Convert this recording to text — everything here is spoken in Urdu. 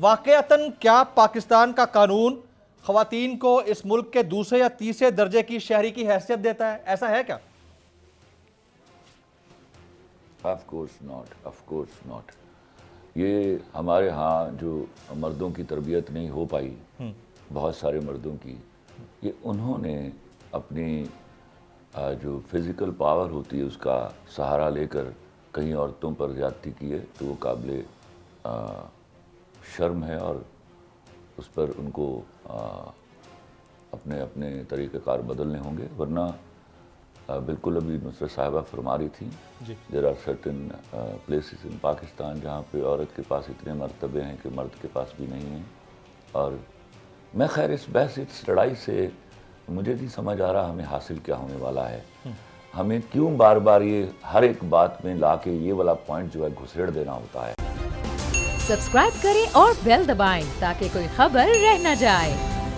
واقعتاً کیا پاکستان کا قانون خواتین کو اس ملک کے دوسرے یا تیسرے درجے کی شہری کی حیثیت دیتا ہے؟ ایسا ہے کیا؟ Of course not. یہ ہمارے ہاں جو مردوں کی تربیت نہیں ہو پائی، بہت سارے مردوں کی، یہ انہوں نے اپنی جو فزیکل پاور ہوتی ہے اس کا سہارا لے کر کئی عورتوں پر زیادتی کی ہے، تو وہ قابل شرم ہے اور اس پر ان کو اپنے طریقہ کار بدلنے ہوں گے. ورنہ بالکل ابھی نصرت صاحبہ فرما رہی تھیں، there are certain places in Pakistan جہاں پہ عورت کے پاس اتنے مرتبے ہیں کہ مرد کے پاس بھی نہیں ہیں. اور میں خیر اس بحث اس لڑائی سے مجھے نہیں سمجھ آ رہا ہمیں حاصل کیا ہونے والا ہے. ہمیں کیوں بار بار یہ ہر ایک بات میں لا کے یہ والا پوائنٹ جو ہے گھسیڑ دینا ہوتا ہے. سبسکرائب کریں اور بیل دبائیں تاکہ کوئی خبر رہ نہ جائے.